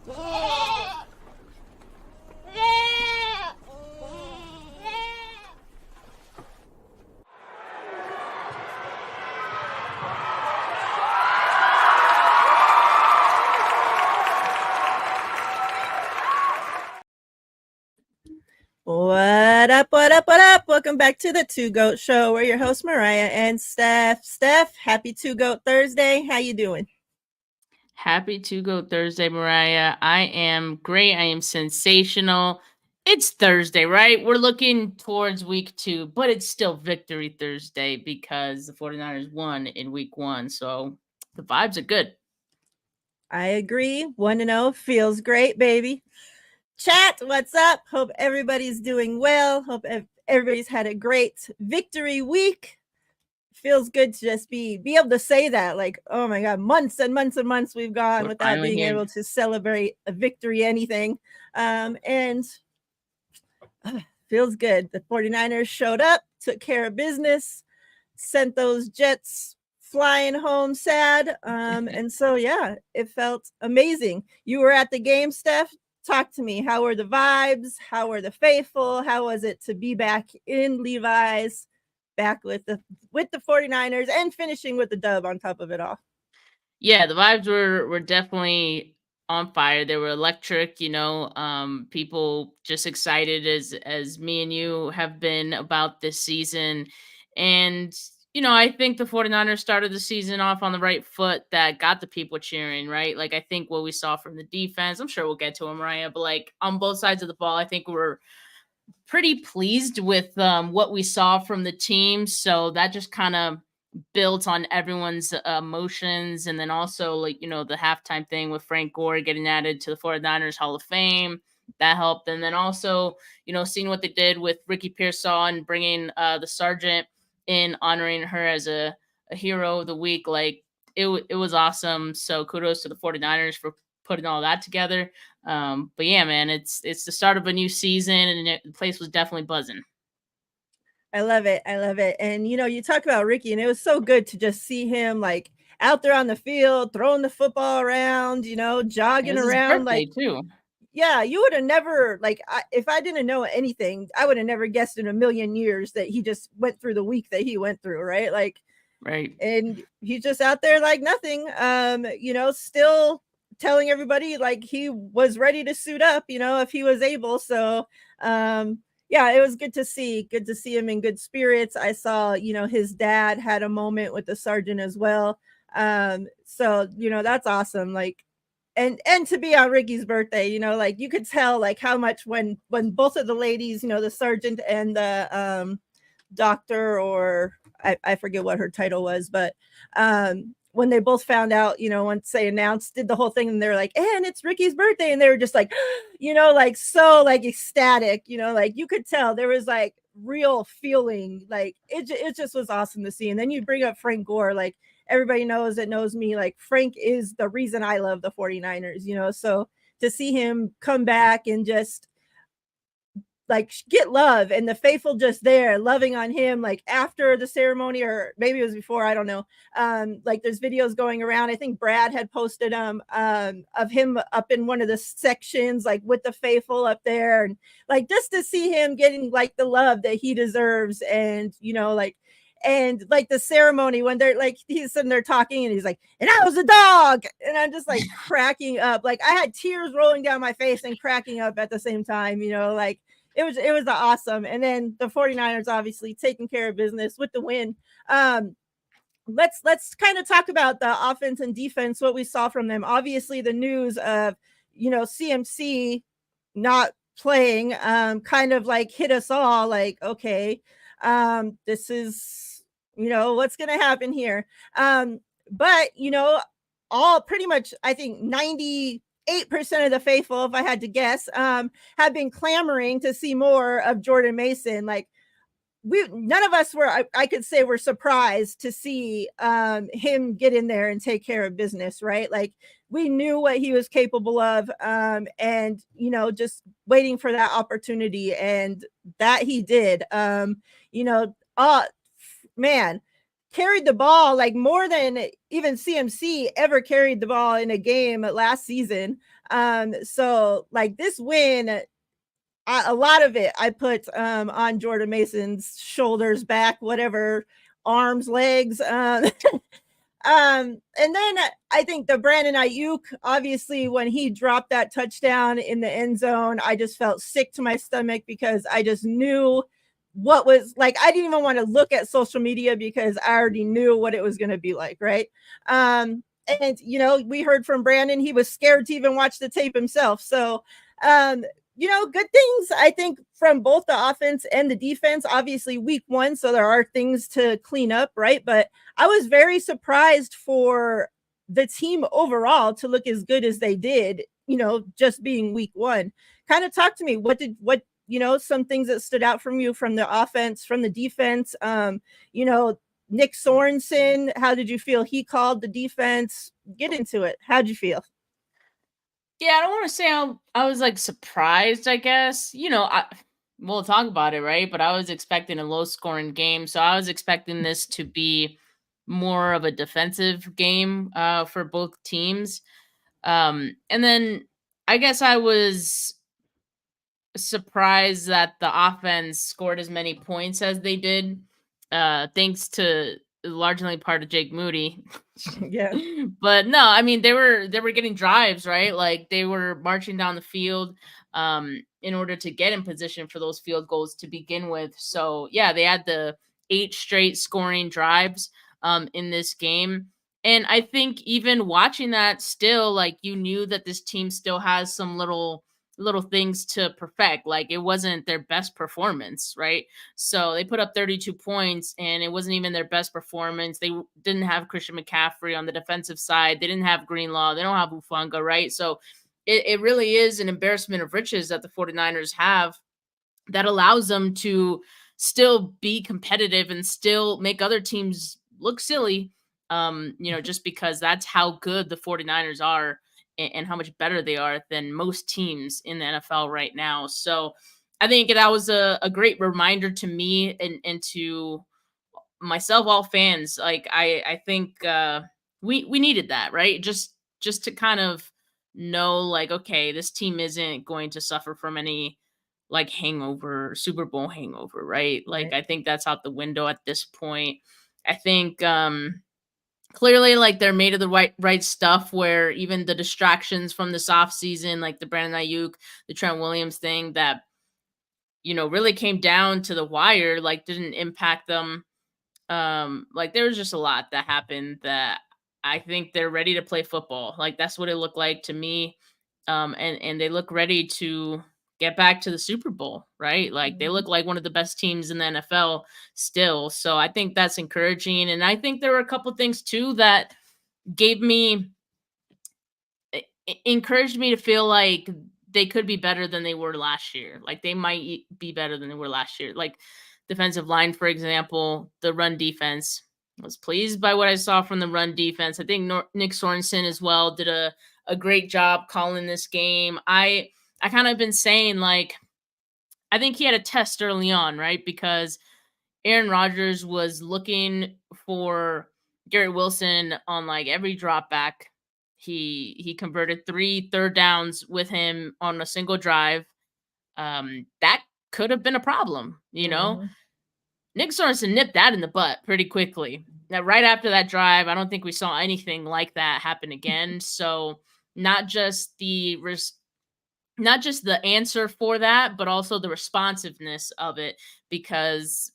What up, what up, what up? Welcome back to the Two Goat Show. We're your hosts, Mariah and Steph. Steph, happy Two Goat Thursday. How you doing? Happy Two Goat Thursday, Mariah. I am great. I am sensational. It's Thursday, right? We're looking towards week 2, but it's still Victory Thursday because the 49ers won in week 1. So the vibes are good. I agree. 1-0 feels great, baby. Chat, what's up? Hope everybody's doing well. Hope everybody's had a great victory week. Feels good to just be able to say that. Like, oh my God, months and months and months we've gone without being able to celebrate a victory, anything. And feels good. The 49ers showed up, took care of business, sent those Jets flying home sad. And so, yeah, it felt amazing. You were at the game, Steph. Talk to me. How were the vibes? How were the faithful? How was it to be back in Levi's, back with the 49ers and finishing with the dub on top of it all? Yeah, the vibes were definitely on fire. They were electric, people just excited as me and you have been about this season. And I think the 49ers started the season off on the right foot that got the people cheering, right? Like, I think what we saw from the defense, I'm sure we'll get to them, Mariah, but like on both sides of the ball, I think we're pretty pleased with what we saw from the team. So that just kind of built on everyone's emotions. And then also, like, the halftime thing with Frank Gore getting added to the 49ers Hall of Fame, that helped. And then also, seeing what they did with Ricky Pearsall and bringing the sergeant in, honoring her as a hero of the week. Like, it was awesome. So kudos to the 49ers for putting all that together. But yeah, man, it's the start of a new season, and the place was definitely buzzing. I love it. I love it. And you talk about Ricky, and it was so good to just see him like out there on the field, throwing the football around, jogging around. Like, too. Yeah, you would have never, like, if I didn't know anything, I would have never guessed in a million years that he just went through the week that he went through, right? Like, right. And he's just out there like nothing, still telling everybody like he was ready to suit up, if he was able. So, yeah, it was good to see him in good spirits. I saw, his dad had a moment with the sergeant as well. So, that's awesome. Like, and to be on Ricky's birthday, like you could tell like how much when both of the ladies, the sergeant and the doctor, or I forget what her title was, but when they both found out, once they announced, did the whole thing, and they're like, and it's Ricky's birthday, and they were just like, like so like ecstatic, like you could tell there was like real feeling, like it just was awesome to see. And then you bring up Frank Gore, like everybody knows me, like Frank is the reason I love the 49ers, so to see him come back and just like get love, and the faithful just there loving on him, like after the ceremony, or maybe it was before, I don't know. Like there's videos going around, I think Brad had posted of him up in one of the sections, like with the faithful up there, and like just to see him getting like the love that he deserves. And and like the ceremony when they're like, he's sitting there talking and he's like, and I was a dog, and I'm just like cracking up. Like I had tears rolling down my face and cracking up at the same time, like it was awesome. And then the 49ers obviously taking care of business with the win. Let's kind of talk about the offense and defense, what we saw from them. Obviously the news of CMC not playing kind of like hit us all, like, okay, this is what's gonna happen here. But all pretty much, I think 98% of the faithful, if I had to guess, have been clamoring to see more of Jordan Mason. Like none of us were, I could say, we're surprised to see him get in there and take care of business, right? Like we knew what he was capable of, and just waiting for that opportunity, and that he did. Oh man, carried the ball like more than even CMC ever carried the ball in a game last season. So like this win, a lot of it I put on Jordan Mason's shoulders, back, whatever, arms, legs. And then I think the Brandon Ayuk, obviously, when he dropped that touchdown in the end zone, I just felt sick to my stomach because I just knew what was like. I didn't even want to look at social media because I already knew what it was going to be like, right? And we heard from Brandon, he was scared to even watch the tape himself. So, good things I think from both the offense and the defense. Obviously, week one, so there are things to clean up, right? But I was very surprised for the team overall to look as good as they did, just being week one. Kind of talk to me. Some things that stood out from you from the offense, from the defense. Nick Sorensen, how did you feel he called the defense? Get into it. How'd you feel? Yeah, I don't want to say I was like surprised, I guess. We'll talk about it, right? But I was expecting a low scoring game. So I was expecting this to be more of a defensive game for both teams. And then I guess I was surprised that the offense scored as many points as they did, thanks to largely part of Jake Moody. Yeah. But no, I mean they were getting drives, right? Like they were marching down the field in order to get in position for those field goals to begin with. So yeah, they had the 8 straight scoring drives in this game. And I think even watching that, still, like, you knew that this team still has some little things to perfect. Like it wasn't their best performance, right? So they put up 32 points and it wasn't even their best performance. They didn't have Christian McCaffrey on the defensive side. They didn't have Greenlaw. They don't have Ufanga, right? So it really is an embarrassment of riches that the 49ers have that allows them to still be competitive and still make other teams look silly. Just because that's how good the 49ers are and how much better they are than most teams in the NFL right now. So I think that was a great reminder to me and to myself, all fans. Like I think we needed that, right? Just to kind of know, like, okay, this team isn't going to suffer from any like hangover, Super Bowl hangover, right? Like Right. I think that's out the window at this point. I think clearly, like, they're made of the right stuff, where even the distractions from this off season, like the Brandon Ayuk, the Trent Williams thing that really came down to the wire, like didn't impact them. Like there was just a lot that happened that I think they're ready to play football. Like that's what it looked like to me. And they look ready to get back to the Super Bowl, right? Like they Mhm. look like one of the best teams in the NFL still. So I think that's encouraging. And I think there were a couple things too that gave me encouraged me to feel like they could be better than they were last year. Like they might be better than they were last year. Like defensive line, for example, the run defense. I was pleased by what I saw from the run defense. I think Nick Sorensen as well did a great job calling this game. I kind of been saying, like, I think he had a test early on, right? Because Aaron Rodgers was looking for Garrett Wilson on like every drop back. He converted 3 third downs with him on a single drive. That could have been a problem, you know. Mhm. Nick Sorensen nipped that in the butt pretty quickly. Now, right after that drive, I don't think we saw anything like that happen again. So, not just the not just the answer for that, but also the responsiveness of it. Because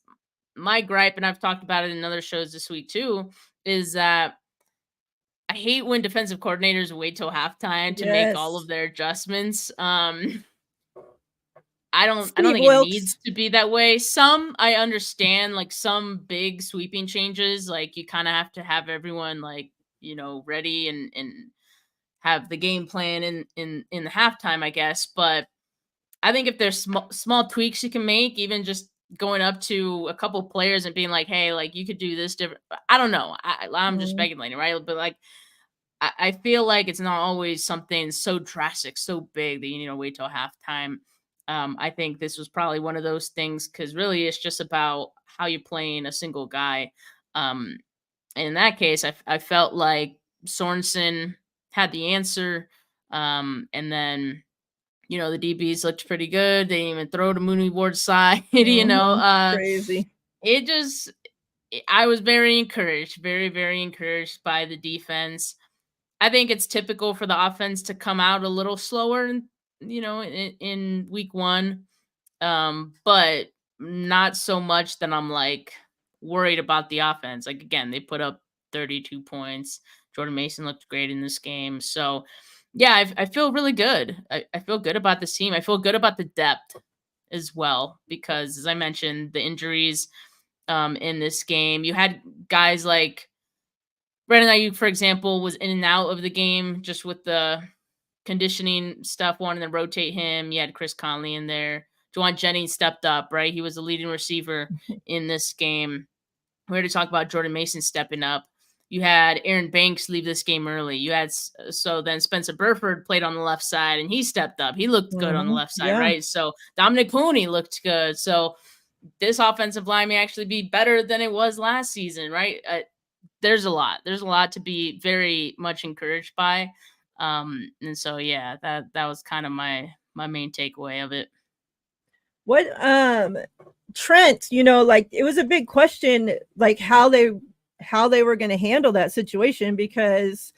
my gripe, and I've talked about it in other shows this week too, is that I hate when defensive coordinators wait till halftime to make all of Yes. their adjustments. I don't Steve think it Wilkes. needs to be that way. Some I understand, like some big sweeping changes, like you kind of have to have everyone like, ready and have the game plan in the halftime, I guess. But I think if there's small tweaks you can make, even just going up to a couple players and being like, "Hey, like you could do this different." I don't know. I'm just Mhm. speculating, right? But like, I feel like it's not always something so drastic, so big that you need to wait till halftime. I think this was probably one of those things because really it's just about how you're playing a single guy. Um, in that case, I felt like Sorensen had the answer. And then, the DBs looked pretty good. They didn't even throw to Mooney Ward's side, Crazy. It just, I was very encouraged, very, very encouraged by the defense. I think it's typical for the offense to come out a little slower, in week one. But not so much that I'm like worried about the offense. Like again, they put up 32 points. Jordan Mason looked great in this game. So yeah, I feel really good. I feel good about this team. I feel good about the depth as well, because as I mentioned, the injuries in this game, you had guys like Brandon Ayuk, for example, was in and out of the game just with the conditioning stuff, wanting to rotate him. You had Chris Conley in there. Juwan Jennings stepped up, right? He was the leading receiver in this game. We already talked about Jordan Mason stepping up. You had Aaron Banks leave this game early. So then Spencer Burford played on the left side and he stepped up. He looked good on the left side, Yeah. right? So Dominic Pooney looked good. So this offensive line may actually be better than it was last season, right? There's a lot. There's a lot to be very much encouraged by. And so yeah, that was kind of my main takeaway of it. What Trent, like it was a big question, like how they were going to handle that situation, because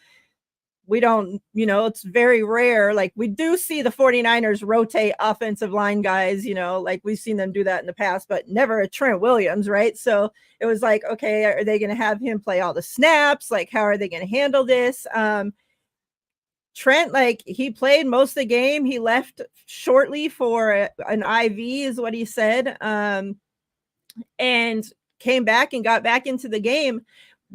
we don't, it's very rare. Like we do see the 49ers rotate offensive line guys, like we've seen them do that in the past, but never a Trent Williams, right? So it was like, okay, are they going to have him play all the snaps? Like, how are they going to handle this? Trent, like he played most of the game. He left shortly for an IV is what he said. And came back and got back into the game.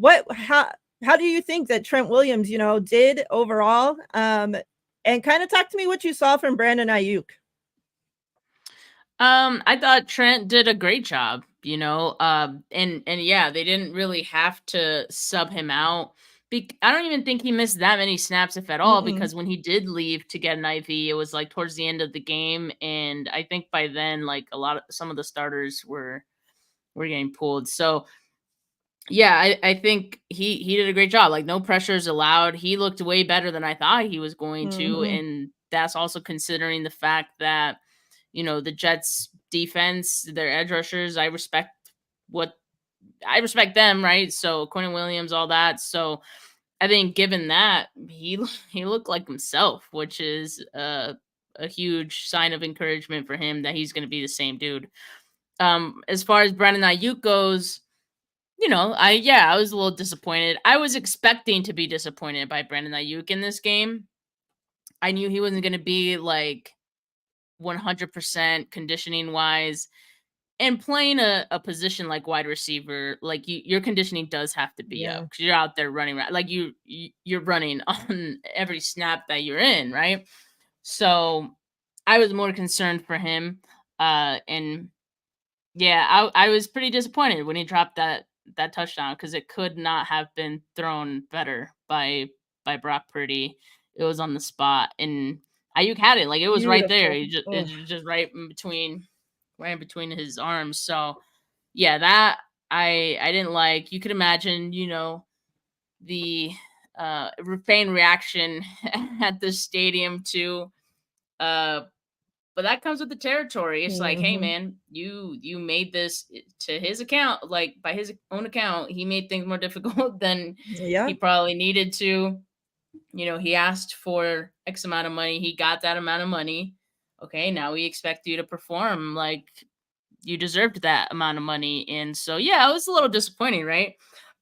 How do you think that Trent Williams, did overall? And kind of talk to me what you saw from Brandon Ayuk. I thought Trent did a great job, and yeah, they didn't really have to sub him out. I don't even think he missed that many snaps, if at all, Mm-mm. because when he did leave to get an IV, it was like towards the end of the game, and I think by then, like some of the starters were getting pulled. So yeah, I think he did a great job. Like no pressures allowed. He looked way better than I thought he was going to, Mm-hmm. and that's also considering the fact that the Jets defense, their edge rushers, what I respect them, right? So Quentin Williams, all that. So I think given that, he looked like himself, which is a huge sign of encouragement for him that he's going to be the same dude. As far as Brandon Ayuk goes, I was a little disappointed. I was expecting to be disappointed by Brandon Ayuk in this game. I knew he wasn't going to be like 100% conditioning wise, and playing a position like wide receiver. Like your conditioning does have to be up Yeah. because you're out there running around. Like you're running on every snap that you're in, right? So I was more concerned for him. And yeah, I was pretty disappointed when he dropped that touchdown, because it could not have been thrown better by Brock Purdy. It was on the spot, and Ayuk had it. Like it was right there. Beautiful. It Oh. was just right in between his arms. So yeah, that I didn't like. You could imagine, the fan reaction at the stadium too. But that comes with the territory. It's like, hey Mm-hmm. man, you made this to his account, like by his own account, he made things more difficult than Yeah. he probably needed to. He asked for X amount of money, he got that amount of money. Okay, now we expect you to perform like you deserved that amount of money. And so yeah, it was a little disappointing, right?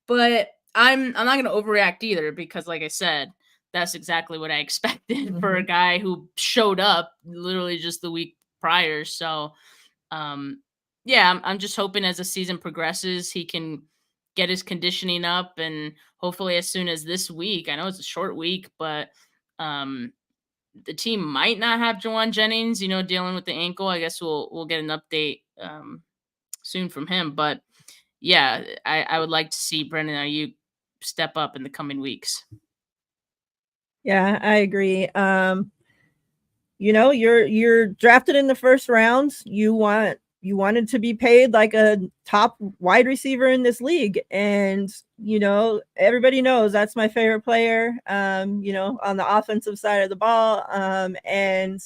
But I'm not gonna overreact either, because like I said, that's exactly what I expected for Mm-hmm. a guy who showed up literally just the week prior. So um yeah, I'm just hoping as the season progresses, he can get his conditioning up, and hopefully as soon as this week. I know it's a short week, but um the team might not have Jawan Jennings, dealing with the ankle. I guess we'll get an update soon from him. But yeah, I would like to see Brendan Ayuk step up in the coming weeks. Yeah, I agree. You're drafted in the first rounds. You want you wanted to be paid like a top wide receiver in this league. And, everybody knows that's my favorite player, on the offensive side of the ball. And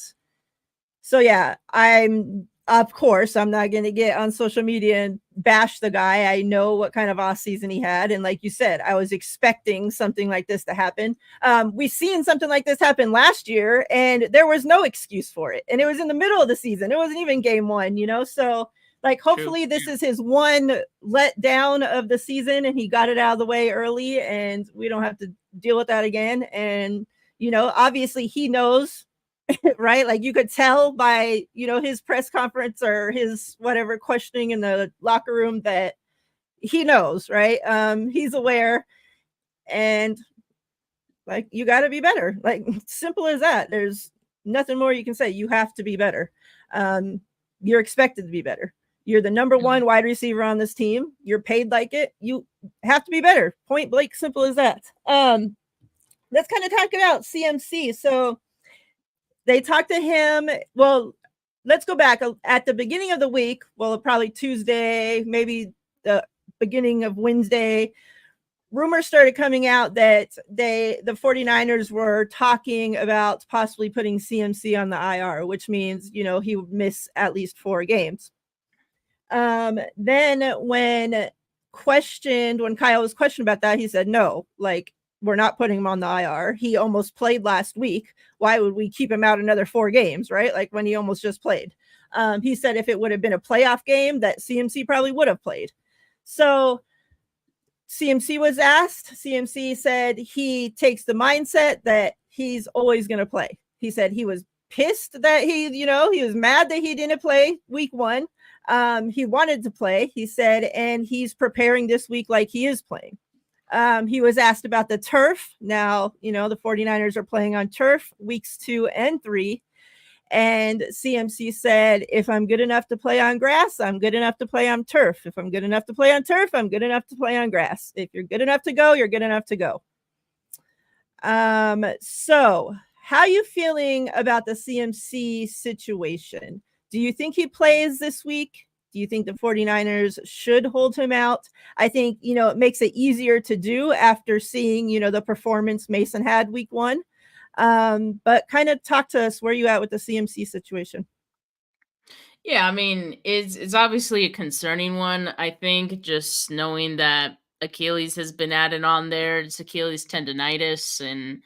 so, yeah, of course, I'm not going to get on social media and bash the guy. I know what kind of off season he had. And like you said, I was expecting something like this to happen. We seen something like this happen last year, and there was no excuse for it. And it was in the middle of the season. It wasn't even game one, So, like, True. hopefully this is his one let down of the season and he got it out of the way early and we don't have to deal with that again. And, obviously he knows, right? Like, you could tell by, his press conference or his whatever questioning in the locker room that he knows, right? He's aware, and like, you got to be better. Like, simple as that. There's nothing more you can say. You have to be better. You're expected to be better. You're the number one wide receiver on this team. You're paid like it. You have to be better. Point blank, simple as that. Let's kind of talk about CMC. So they talked to him. Well, let's go back at the beginning of the week. Well, probably Tuesday, maybe the beginning of Wednesday. Rumors started coming out that the 49ers were talking about possibly putting CMC on the IR, which means, he would miss at least 4 games. Then when Kyle was questioned about that, he said, no, like, we're not putting him on the IR. He almost played last week. Why would we keep him out another 4 games, right? Like, when he almost just played. He said if it would have been a playoff game, that CMC probably would have played. So CMC was asked. CMC said he takes the mindset that he's always going to play. He said he was pissed that he was mad that he didn't play week 1. He wanted to play, he said, and he's preparing this week like he is playing. He was asked about the turf. Now, the 49ers are playing on turf weeks 2 and 3. And CMC said, if I'm good enough to play on grass, I'm good enough to play on turf. If I'm good enough to play on turf, I'm good enough to play on grass. If you're good enough to go, you're good enough to go. So how are you feeling about the CMC situation? Do you think he plays this week? Do you think the 49ers should hold him out? I think, it makes it easier to do after seeing, the performance Mason had week 1. But kind of talk to us where you at with the CMC situation. Yeah, I mean, it's obviously a concerning one. I think just knowing that Achilles has been added on there, it's Achilles tendonitis, and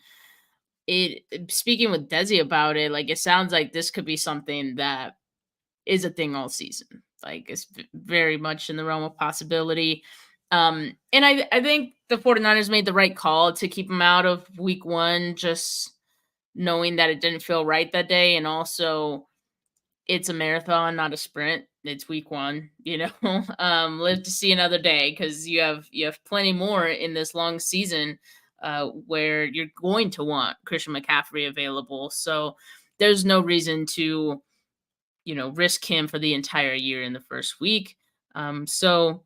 speaking with Desi about it, like, it sounds like this could be something that is a thing all season. Like, it's very much in the realm of possibility. And I think the 49ers made the right call to keep him out of week 1, just knowing that it didn't feel right that day. And also, it's a marathon, not a sprint. It's week 1, live to see another day, because you have plenty more in this long season where you're going to want Christian McCaffrey available. So there's no reason to, risk him for the entire year in the first week. So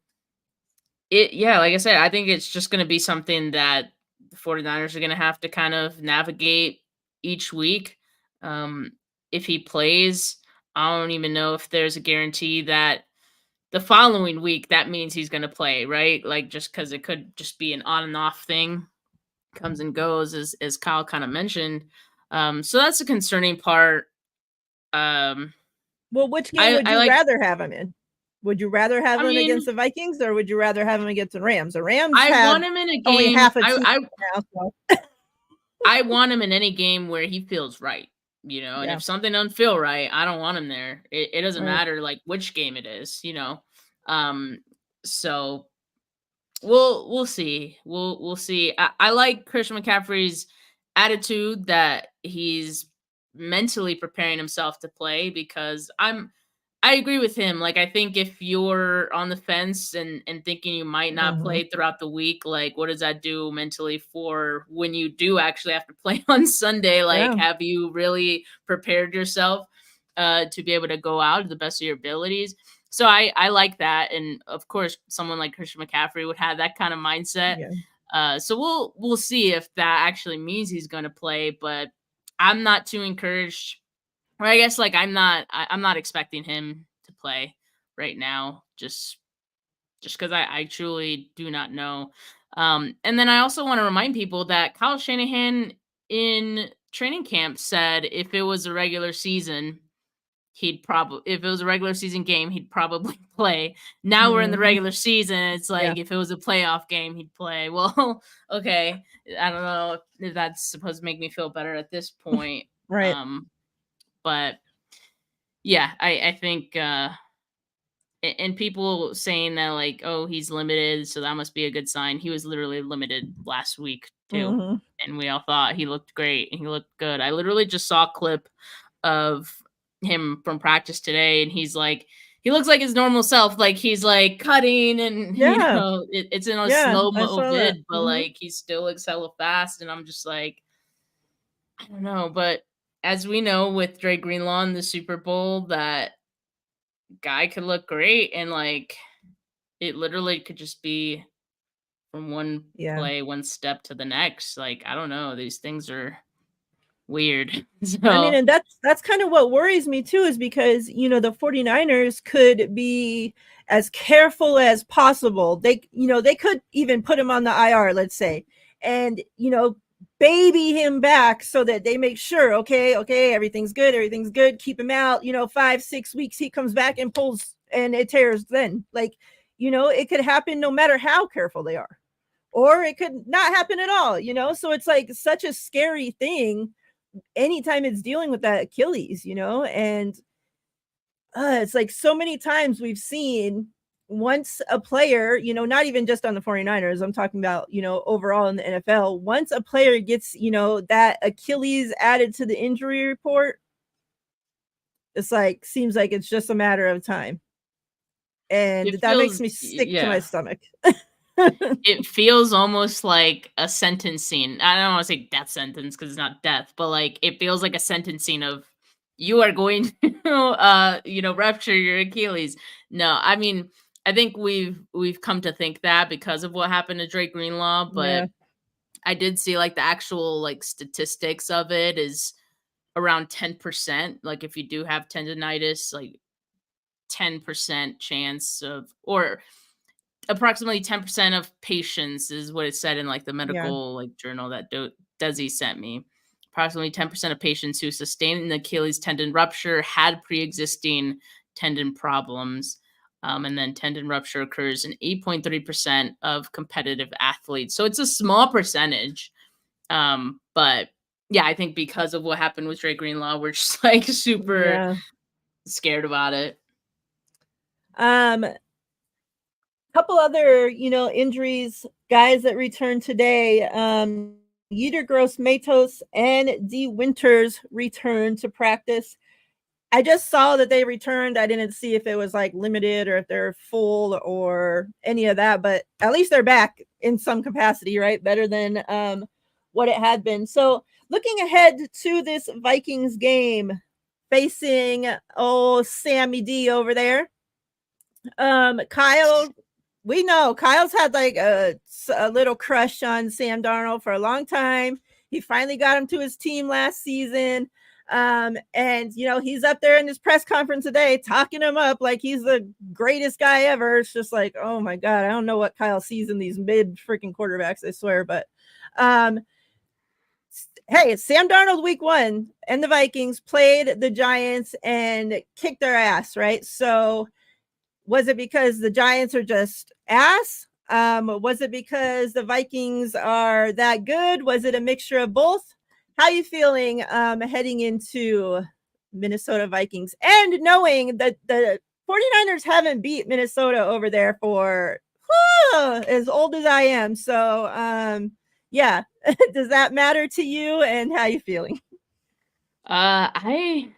like I said, I think it's just going to be something that the 49ers are going to have to kind of navigate each week. If he plays, I don't even know if there's a guarantee that the following week that means he's going to play, right? Like, just because it could just be an on and off thing, comes and goes, as Kyle kind of mentioned. So that's a concerning part. Well, which game would I you like. rather have him in? Would you rather have I him mean, against the Vikings, or would you rather have him against the Rams? The Rams I have want him in a only game. half a team now. So. I want him in any game where he feels right, and Yeah. if something doesn't feel right, I don't want him there. It doesn't Right. matter, like, which game it is. So we'll see. We'll see. I like Christian McCaffrey's attitude that he's mentally preparing himself to play, because I agree with him. Like, I think if you're on the fence and thinking you might not Mhm. play throughout the week, like, what does that do mentally for when you do actually have to play on Sunday? Like, Yeah. have you really prepared yourself to be able to go out to the best of your abilities? So I like that. And of course, someone like Christian McCaffrey would have that kind of mindset. Yeah. So we'll see if that actually means he's going to play, but I'm not too encouraged. Or I guess, like, I'm not expecting him to play. right now, just because I truly do not know. And then I also want to remind people that Kyle Shanahan in training camp said if it was a regular season, he'd probably if it was a regular season game, he'd probably play. Now we're in the Mhm. regular season. It's Yeah. like if it was a playoff game, he'd play. Well, okay. I don't know if that's supposed to make me feel better at this point. Right. Um, but yeah, I think and people saying that like, oh, he's limited, so that must be a good sign. He was literally limited last week too, Mhm. and we all thought he looked great and he looked good. I literally just saw a clip of him from practice today, and he looks like his normal self. Like he's like cutting, and Yeah. it's in a Yeah, slow I mo saw that. vid, but Mhm. like he still looks hella fast, and I'm just like, I don't know, but as we know with Dre Greenlaw in the Super Bowl, that guy could look great, and like it literally could just be from one Yeah. play, one step to the next. Like, I don't know. These things are weird. I mean, So and that's kind of what worries me too, is because, the 49ers could be as careful as possible. They could even put him on the IR, let's say, and, baby him back so that they make sure, okay, everything's good, keep him out, 5, 6 weeks, he comes back and pulls and it tears then. Like, it could happen no matter how careful they are. Or it could not happen at all. So it's like such a scary thing anytime it's dealing with that Achilles. And it's like so many times we've seen once a player, not even just on the 49ers, I'm talking about, overall in the NFL, once a player gets, that Achilles added to the injury report, it's like, seems like it's just a matter of time. And it that makes feels, me sick to my yeah, stomach. it feels almost like a sentencing. I don't want to say death sentence because it's not death, but like it feels like a sentencing of you are going to, rupture your Achilles. No, I mean, I think we've come to think that because of what happened to Drake Greenlaw, but Yeah. I did see like the actual like statistics of it is around 10%. Like if you do have tendonitis, like 10% chance of, or approximately 10% of patients is what it said in like the Yeah. medical like journal that Desi sent me. Approximately 10% of patients who sustained an Achilles tendon rupture had pre-existing tendon problems. And then tendon rupture occurs in 8.3% of competitive athletes. So it's a small percentage. But yeah, I think because of what happened with Drake Greenlaw, we're just like super Yeah. scared about it. Um, Couple other, injuries, guys that returned today. Yeter Gross Matos and D Winters returned to practice. I just saw that they returned. I didn't see if it was like limited or if they're full or any of that, but at least they're back in some capacity, right? Better than what it had been. So looking ahead to this Vikings game facing Sammy D over there. Kyle, we know Kyle's had like a little crush on Sam Darnold for a long time. He finally got him to his team last season. And he's up there in his press conference today talking him up like he's the greatest guy ever. It's just like, oh my God, I don't know what Kyle sees in these mid freaking quarterbacks, I swear. But um, hey, Sam Darnold week 1 and the Vikings played the Giants and kicked their ass, right? So was it because the Giants are just ass? Was it because the Vikings are that good? Was it a mixture of both? How you feeling heading into Minnesota Vikings and knowing that the 49ers haven't beat Minnesota over there for as old as I am. So yeah, does that matter to you and how you feeling? I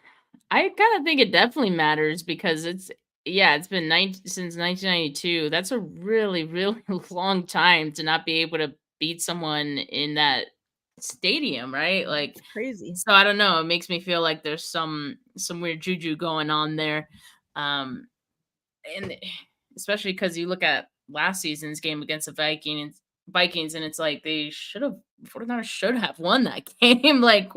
kind of think it definitely matters because it's been since 1992. That's a really really long time to not be able to beat someone in that stadium, right? Like, It's crazy. so I don't know. It makes me feel like there's some weird juju going on there, and especially because you look at last season's game against the Vikings, and it's like they should have 49ers should have won that game. Like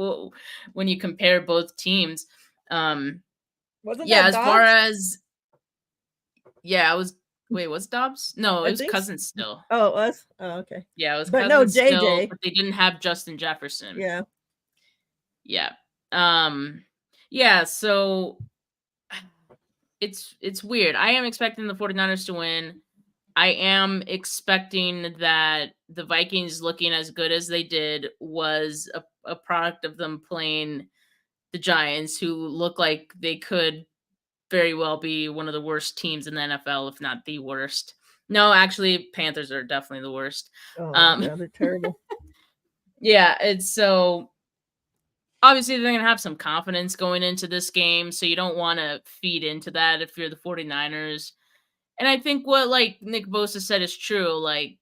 when you compare both teams. Um, Wasn't yeah, that as far dogs? as Yeah, I was wait, was Dobbs? No, it I was think. Cousins still. Oh, it was. Oh, okay. Yeah, it was But no, Cousins still, JJ. but they didn't have Justin Jefferson. Yeah. Yeah. Um yeah, so it's weird. I am expecting the 49ers to win. I am expecting that the Vikings looking as good as they did was a product of them playing the Giants, who look like they could very well be one of the worst teams in the NFL, if not the worst. No, actually, Panthers are definitely the worst. Oh, Um, yeah, they're terrible. yeah, it's so obviously they're going to have some confidence going into this game, so you don't want to feed into that if you're the 49ers. And I think what like Nick Bosa said is true. Like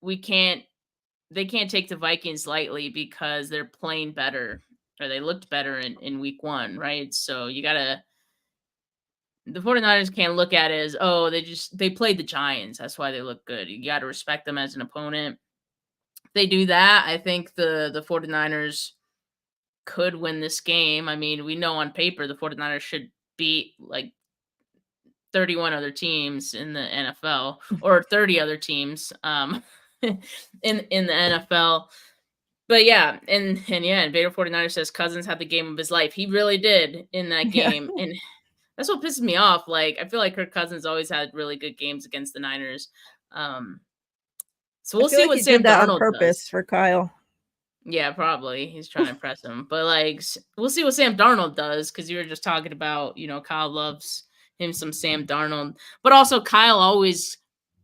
we can't they can't take the Vikings lightly because they're playing better or they looked better in week 1, right? So you got to the 49ers can't look at it as, oh, they played the Giants. That's why they look good. You got to respect them as an opponent. If they do that, I think the 49ers could win this game. I mean, we know on paper the 49ers should beat like 31 other teams in the NFL or 30 other teams in the NFL. But yeah, and yeah, Invader 49er says Cousins had the game of his life. He really did in that Yeah. game. And that's what pisses me off. Like, I feel like Kirk Cousins always had really good games against the Niners. Um, so I we'll feel see like what he did Sam that on Darnold purpose does. for Kyle. Yeah, probably. He's trying to impress him. But like we'll see what Sam Darnold does because you were just talking about, Kyle loves him some Sam Darnold. But also Kyle always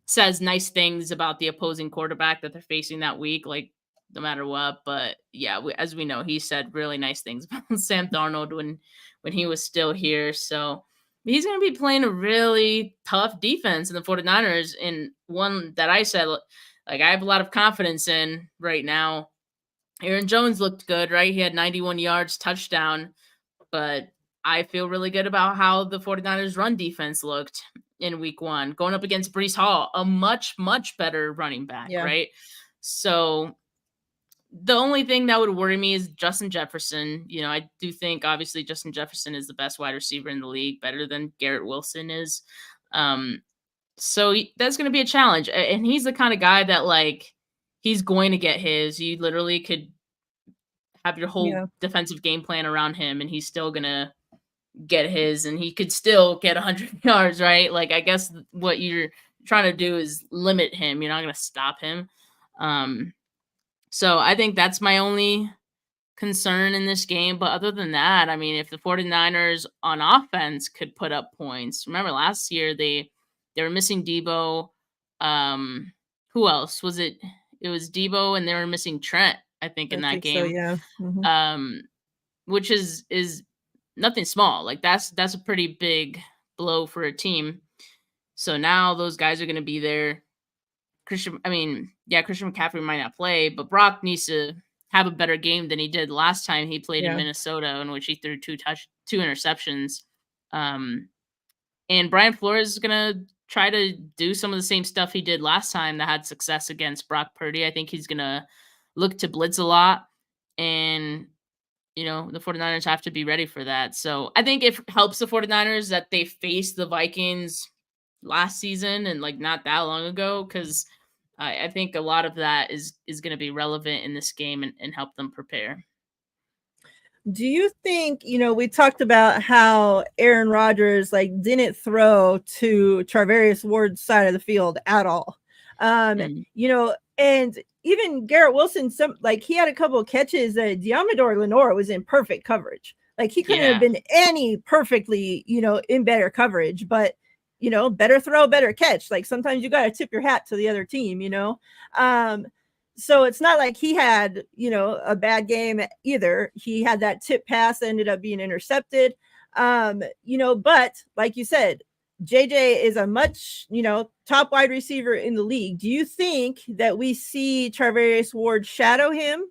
says nice things about the opposing quarterback that they're facing that week, like no matter what. But yeah, as we know, he said really nice things about Sam Darnold when he was still here. So he's going to be playing a really tough defense in the 49ers, and one that I said like I have a lot of confidence in right now. Aaron Jones looked good, right? He had 91 yards, touchdown, but I feel really good about how the 49ers run defense looked in week 1, going up against Brees Hall, a much, much better running back, Yeah. right? So the only thing that would worry me is Justin Jefferson. I do think obviously Justin Jefferson is the best wide receiver in the league, better than Garrett Wilson is. Um, so that's going to be a challenge. And he's the kind of guy that like he's going to get his. You literally could have your whole Yeah. defensive game plan around him and he's still gonna get his and he could still get 100 yards, right? Like I guess what you're trying to do is limit him. You're not gonna stop him. So I think that's my only concern in this game. But other than that, I mean, if the 49ers on offense could put up points, remember last year they were missing Debo. Who else was it? It was Debo and they were missing Trent, I think, in I that think so. game. Yeah. Hmm. Um, which is nothing small. Like that's a pretty big blow for a team. So now those guys are going to be there. Christian McCaffrey might not play, but Brock needs to have a better game than he did last time he played in Yeah. Minnesota, in which he threw two interceptions. And Brian Flores is gonna try to do some of the same stuff he did last time that had success against Brock Purdy. I think he's gonna look to blitz a lot, and the 49ers have to be ready for that. So I think it helps the 49ers that they faced the Vikings last season and like not that long ago, because I think a lot of that is going to be relevant in this game and help them prepare. Do you think, we talked about how Aaron Rodgers like didn't throw to Charvarius Ward's side of the field at all? Mm. And even Garrett Wilson, he had a couple of catches that Diamador Lenore was in perfect coverage. Like he couldn't have Yeah. been any perfectly, in better coverage, but better throw, better catch. Like sometimes you got to tip your hat to the other team. So it's not like he had, a bad game either. He had that tip pass that ended up being intercepted. But like you said, JJ is a much, top wide receiver in the league. Do you think that we see Charvarius Ward shadow him?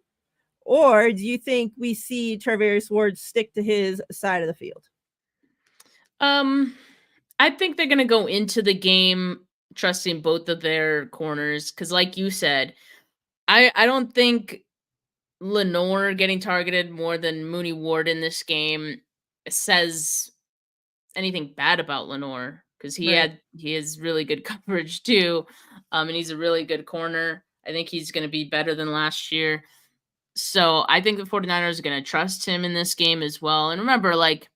Or do you think we see Charvarius Ward stick to his side of the field? I think they're going to go into the game trusting both of their corners because, like you said, I don't think Lenore getting targeted more than Mooney Ward in this game says anything bad about Lenore. because Right. he has really good coverage too, and he's a really good corner. I think he's going to be better than last year. So I think the 49ers are going to trust him in this game as well. And remember, like,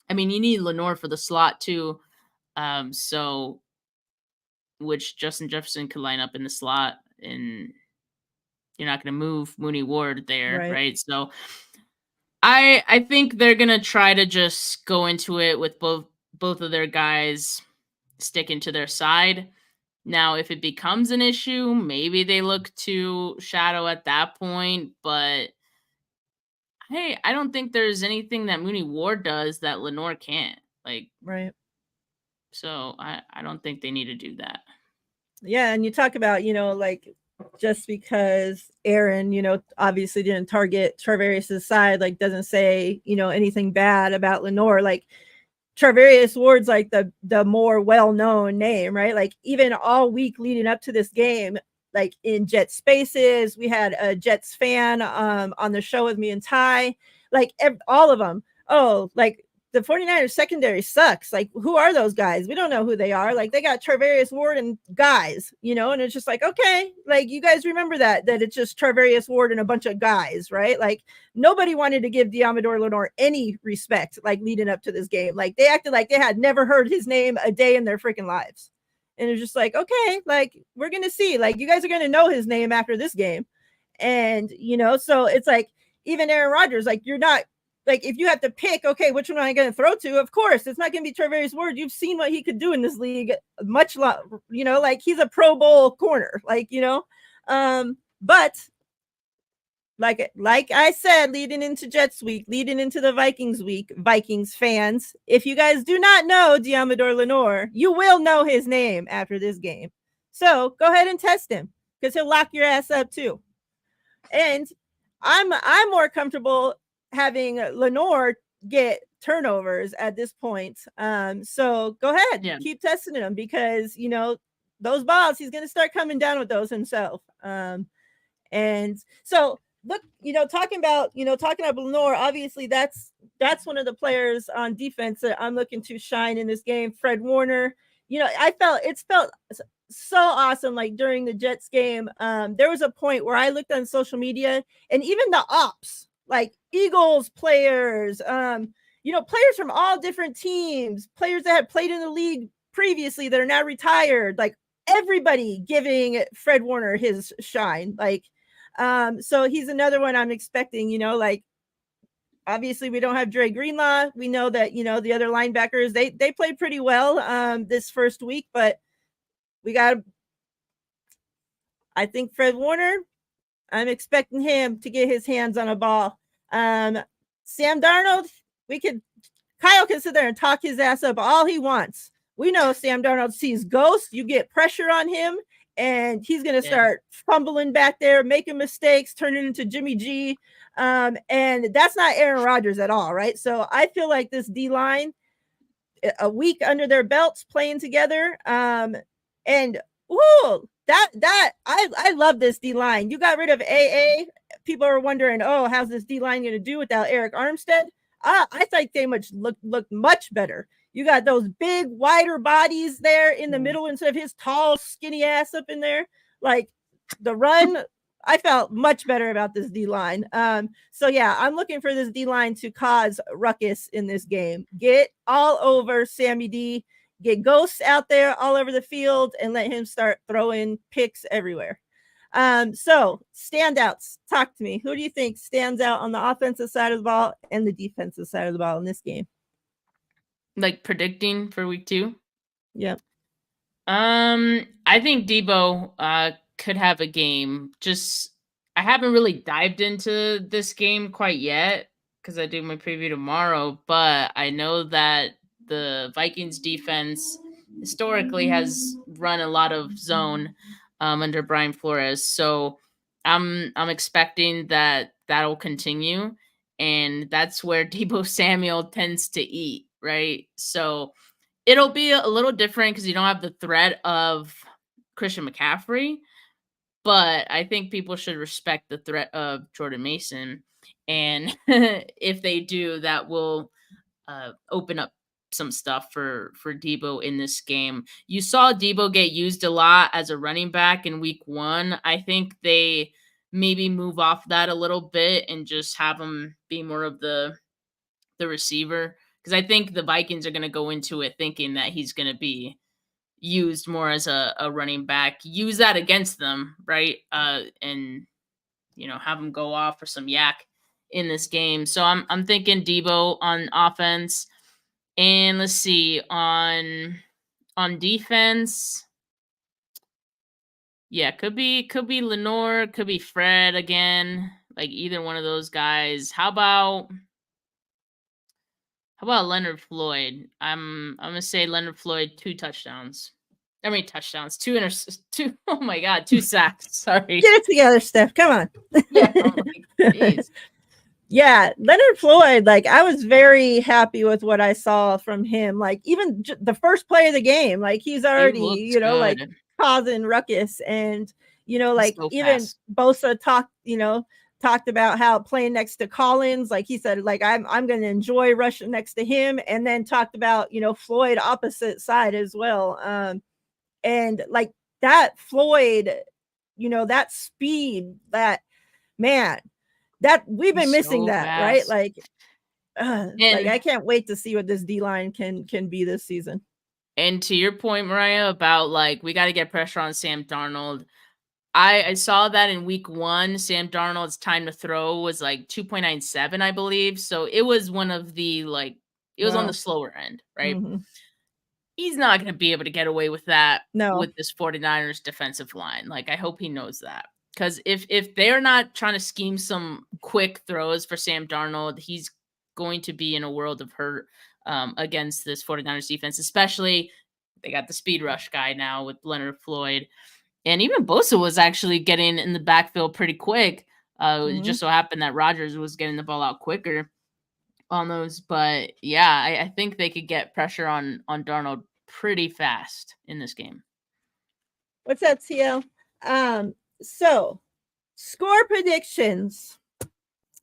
I mean, you need Lenore for the slot too. So which Justin Jefferson could line up in the slot, and you're not going to move Mooney Ward there, Right. right? So I think they're going to try to just go into it with both of their guys sticking to their side. Now, if it becomes an issue, maybe they look to shadow at that point, but hey, I don't think there's anything that Mooney Ward does that Lenore can't. Like, Right. so I don't think they need to do that. Yeah, and you talk about, like, just because Aaron, obviously didn't target Charvarius's side, like, doesn't say, anything bad about Lenore. Like, Charvarius Ward's like the more well-known name, right? Like, even all week leading up to this game, like in Jets Spaces, we had a Jets fan on the show with me and Ty, like all of them. Oh, like the 49ers secondary sucks. Like, who are those guys? We don't know who they are. Like, they got Charvarius Ward and guys, and it's just like, okay, like, you guys remember that it's just Charvarius Ward and a bunch of guys, right? Like, nobody wanted to give Diamador Lenore any respect, like, leading up to this game. Like, they acted like they had never heard his name a day in their freaking lives. And it's just like, okay, like, we're going to see, like, you guys are going to know his name after this game. And, so it's like, even Aaron Rodgers, like, you're not, like, if you have to pick, okay, which one am I going to throw to? Of course, it's not going to be Charvarius Ward. You've seen what he could do in this league much, like, he's a Pro Bowl corner, like, but like I said, leading into Jets week, leading into the Vikings week, Vikings fans, if you guys do not know Diamador Lenore, you will know his name after this game. So go ahead and test him, because he'll lock your ass up too. And I'm more comfortable having Lenore get turnovers at this point. So go ahead, Yeah. keep testing him, because those balls, he's going to start coming down with those himself. And so look, talking about Lenore, obviously that's one of the players on defense that I'm looking to shine in this game. Fred Warner, it's felt so awesome. Like, during the Jets game, there was a point where I looked on social media, and even the ops, like Eagles players, players from all different teams, players that had played in the league previously that are now retired, like everybody giving Fred Warner his shine. Like, so he's another one I'm expecting, like, obviously we don't have Dre Greenlaw. We know that, the other linebackers, they played pretty well this first week, but I think Fred Warner, I'm expecting him to get his hands on a ball. Sam Darnold, Kyle can sit there and talk his ass up all he wants. We know Sam Darnold sees ghosts. You get pressure on him, and he's going to start fumbling back there, making mistakes, turning into Jimmy G. And that's not Aaron Rodgers at all, right? So I feel like this D-line, a week under their belts playing together, and I love this D-line. You got rid of AA. People are wondering, oh, how's this D-line going to do without Eric Armstead? I think they look much better. You got those big, wider bodies there in the middle instead of his tall, skinny ass up in there. Like, the run, I felt much better about this D-line. So yeah, I'm looking for this D-line to cause ruckus in this game. Get all over Sammy D. Get ghosts out there all over the field and let him start throwing picks everywhere. So standouts, talk to me. Who do you think stands out on the offensive side of the ball and the defensive side of the ball in this game? Like, predicting for week 2? Yep. I think Debo could have a game. Just, I haven't really dived into this game quite yet because I do my preview tomorrow, but I know that the Vikings defense historically has run a lot of zone under Brian Flores. So I'm expecting that that'll continue, and that's where Debo Samuel tends to eat, right? So it'll be a little different because you don't have the threat of Christian McCaffrey, but I think people should respect the threat of Jordan Mason. And if they do, that will open up some stuff for Debo in this game. You saw Debo get used a lot as a running back in week 1. I think they maybe move off that a little bit and just have him be more of the receiver, because I think the Vikings are going to go into it thinking that he's going to be used more as a running back, use that against them, right? And have him go off for some yak in this game. So I'm thinking Debo on offense. And let's see, on defense, yeah, could be Lenore, could be Fred again, like either one of those guys. How about Leonard Floyd? I'm gonna say Leonard Floyd, 2 touchdowns. I mean touchdowns, 2 oh my god, 2 sacks. Sorry. Get it together, Steph. Come on. Yeah, I'm like, jeez. Yeah, Leonard Floyd, like I was very happy with what I saw from him. Like even the first play of the game, like he's already, like causing ruckus, and like so even fast. Bosa talked about how playing next to Collins, like he said, like I'm going to enjoy rushing next to him, and then talked about Floyd opposite side as well. And like that Floyd, that speed, that man, that we've been missing that, fast. Right? Like I can't wait to see what this D line can be this season. And to your point, Mariah, about like we got to get pressure on Sam Darnold. I saw that in week 1, Sam Darnold's time to throw was like 2.97, I believe. So it was one of the it was on the slower end, right? Mm-hmm. He's not going to be able to get away with that with this 49ers defensive line. Like, I hope he knows that. Because if they're not trying to scheme some quick throws for Sam Darnold, he's going to be in a world of hurt against this 49ers defense, especially they got the speed rush guy now with Leonard Floyd. And even Bosa was actually getting in the backfield pretty quick. It just so happened that Rodgers was getting the ball out quicker on those. But yeah, I think they could get pressure on Darnold pretty fast in this game. What's that, TL? So score predictions.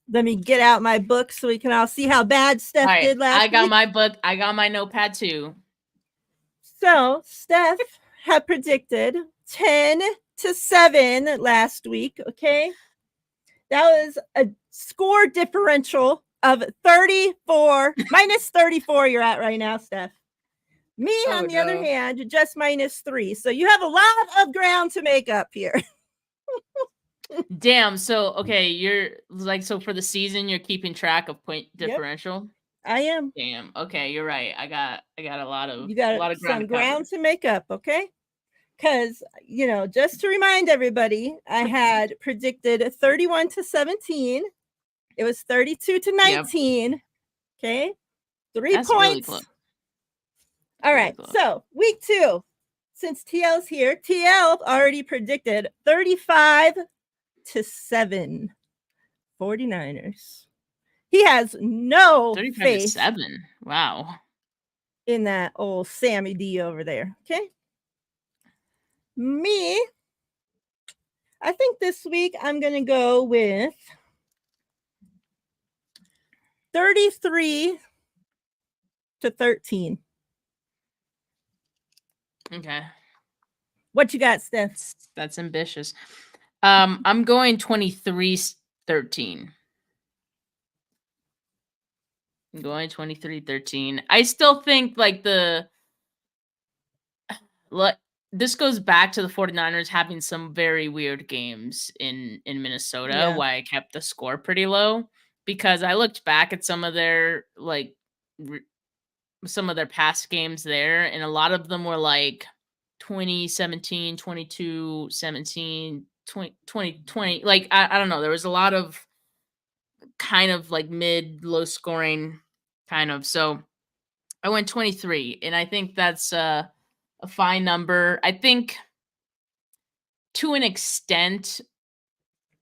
Let me get out my book so we can all see how bad Steph did last week. I got my book. I got my notepad too. So Steph had predicted 10-7 last week. Okay. That was a score differential of 34, minus 34 you're at right now, Steph. Me, on the other hand, just -3. So you have a lot of ground to make up here. Damn. So, okay, you're like, so for the season, you're keeping track of point differential? Yep, I am. Damn. Okay, you're right. I got a lot of, you got a lot of some ground to make up, okay? Because, just to remind everybody, I had predicted 31-17. It was 32-19. Yep. Okay. 3 That's points. Really close. All right. Really so week 2, since TL's here, TL already predicted 35-7 49ers. He has no 35-7. Wow. In that old Sammy D over there. Okay. Me, I think this week I'm going to go with 33-13. Okay. What you got, Steph? That's ambitious. I'm going 23-13. I'm going 23-13. I still think like this goes back to the 49ers having some very weird games in Minnesota, why I kept the score pretty low, because I looked back at some of their some of their past games there, and a lot of them were like 2017, 22-17, 2020. Like, I don't know. There was a lot of kind of like low scoring kind of. So I went 23, and I think that's a fine number. I think to an extent,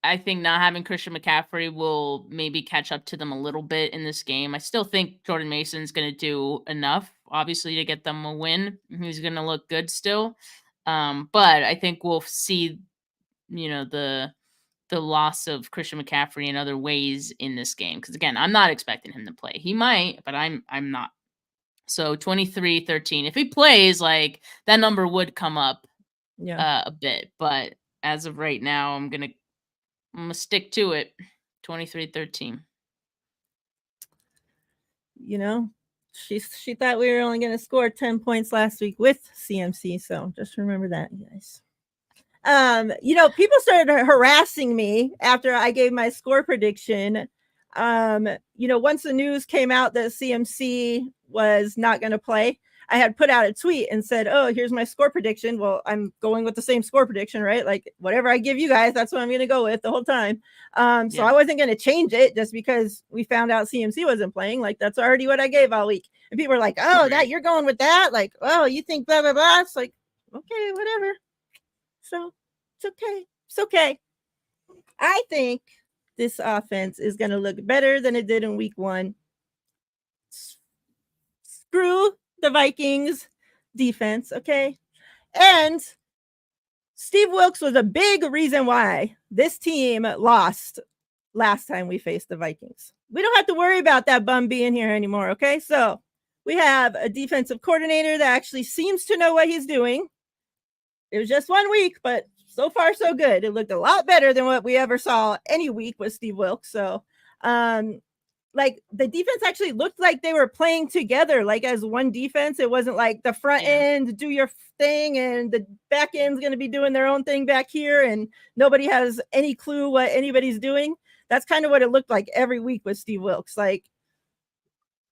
I think not having Christian McCaffrey will maybe catch up to them a little bit in this game. I still think Jordan Mason's going to do enough, obviously, to get them a win. He's going to look good still. But I think we'll see, the loss of Christian McCaffrey in other ways in this game. Because again, I'm not expecting him to play. He might, but I'm not. So 23-13. If he plays, like, that number would come up Yeah. a bit, but as of right now, I'm gonna stick to it. 23-13. You know, she thought we were only going to score 10 points last week with CMC, so just remember that, you guys. People started harassing me after I gave my score prediction. Once the news came out that CMC was not going to play, I had put out a tweet and said, "Oh, here's my score prediction." Well, I'm going with the same score prediction, right? Like whatever I give you guys, that's what I'm going to go with the whole time. So I wasn't going to change it just because we found out CMC wasn't playing. Like that's already what I gave all week. And people were like, "Oh, Right. that you're going with that?" Like, "Oh, you think blah blah blah." It's like, okay, whatever. So it's okay. It's okay. I think this offense is going to look better than it did in week 1. Screw the Vikings defense, okay? And Steve Wilkes was a big reason why this team lost last time we faced the Vikings. We don't have to worry about that bum being here anymore, okay? So we have a defensive coordinator that actually seems to know what he's doing. It was just 1 week, but so far so good. It looked a lot better than what we ever saw any week with Steve Wilkes. So, like the defense actually looked like they were playing together, like as one defense. It wasn't like the front end do your thing and the back end's going to be doing their own thing back here, and nobody has any clue what anybody's doing. That's kind of what it looked like every week with Steve Wilkes. Like,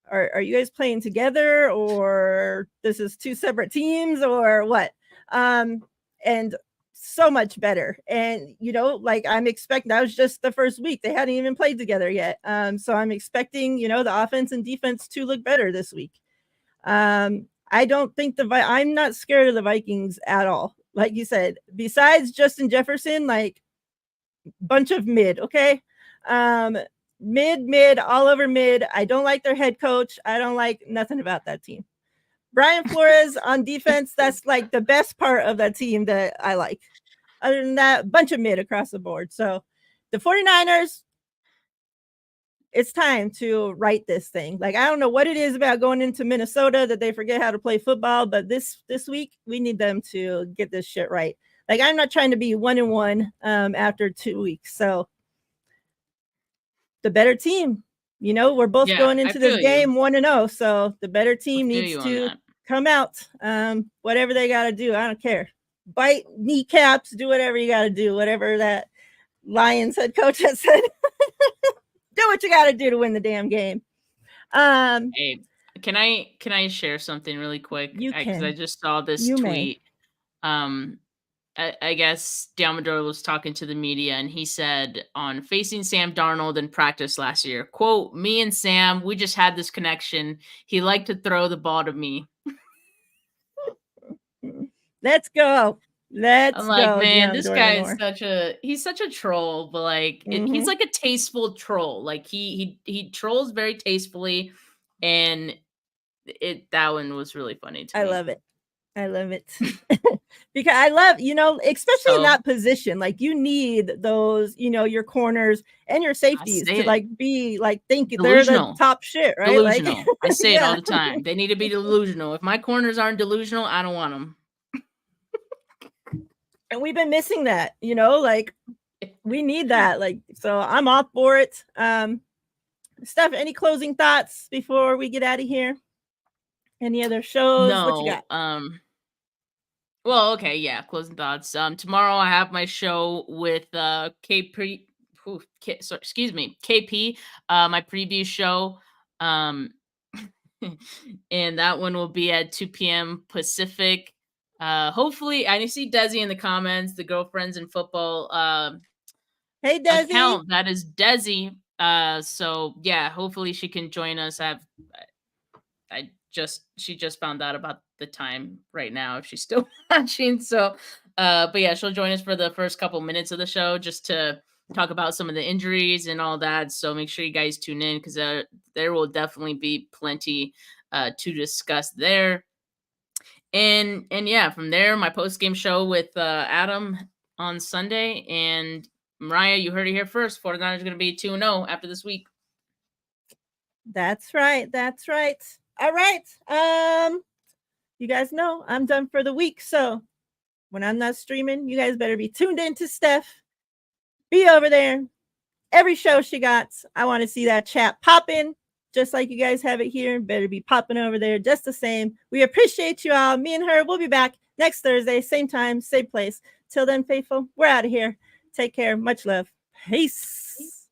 are you guys playing together, or this is 2 separate teams, or what? And so much better. And like I'm expecting, that was just the first week. They hadn't even played together yet. So I'm expecting, the offense and defense to look better this week. I don't think I'm not scared of the Vikings at all. Like you said, besides Justin Jefferson, like bunch of mid, okay? Mid, all over mid. I don't like their head coach. I don't like nothing about that team. Brian Flores on defense, that's like the best part of that team that I like. Other than that, bunch of mid across the board. So the 49ers, it's time to right this thing. Like, I don't know what it is about going into Minnesota that they forget how to play football, but this week we need them to get this shit right. Like, I'm not trying to be 1-1 after 2 weeks. So the better team, we're both going into this game 1-0. So the better team needs to come out. Whatever they got to do, I don't care. Bite kneecaps, do whatever you got to do. Whatever that Lions head coach has said. Do what you got to do to win the damn game. Hey, can I share something really quick? You can. Because I just saw this tweet. I guess Dalmador was talking to the media, and he said on facing Sam Darnold in practice last year, quote, "Me and Sam, we just had this connection. He liked to throw the ball to me." Let's go. I'm like, man, this guy is he's such a troll, but like he's like a tasteful troll. Like he trolls very tastefully, and that one was really funny to me. I love it. Because I love, especially in that position, like you need those, your corners and your safeties to like be like, think they're the top shit, right? Delusional. Like, I say it all the time. They need to be delusional. If my corners aren't delusional, I don't want them. And we've been missing that, like we need that. Like, so I'm all for it. Steph, any closing thoughts before we get out of here? Any other shows? No. What you got? Well, okay, yeah, closing thoughts. Tomorrow I have my show with KP, my preview show. And that one will be at 2 p.m. Pacific. Hopefully, I see Desi in the comments, the Girlfriends in Football hey Desi account. That is Desi. So yeah, hopefully she can join us. She just found out about the time right now if she's still watching. So but yeah, she'll join us for the first couple minutes of the show just to talk about some of the injuries and all that. So make sure you guys tune in because there will definitely be plenty to discuss there. And yeah, from there, my post-game show with Adam on Sunday. And Mariah, you heard it here first. 49ers are going to be 2-0 after this week. That's right. All right. You guys know I'm done for the week. So when I'm not streaming, you guys better be tuned in to Steph. Be over there. Every show she got, I want to see that chat popping. Just like you guys have it here. Better be popping over there just the same. We appreciate you all. Me and her, we'll be back next Thursday, same time, same place. Till then, faithful, we're out of here. Take care. Much love. Peace.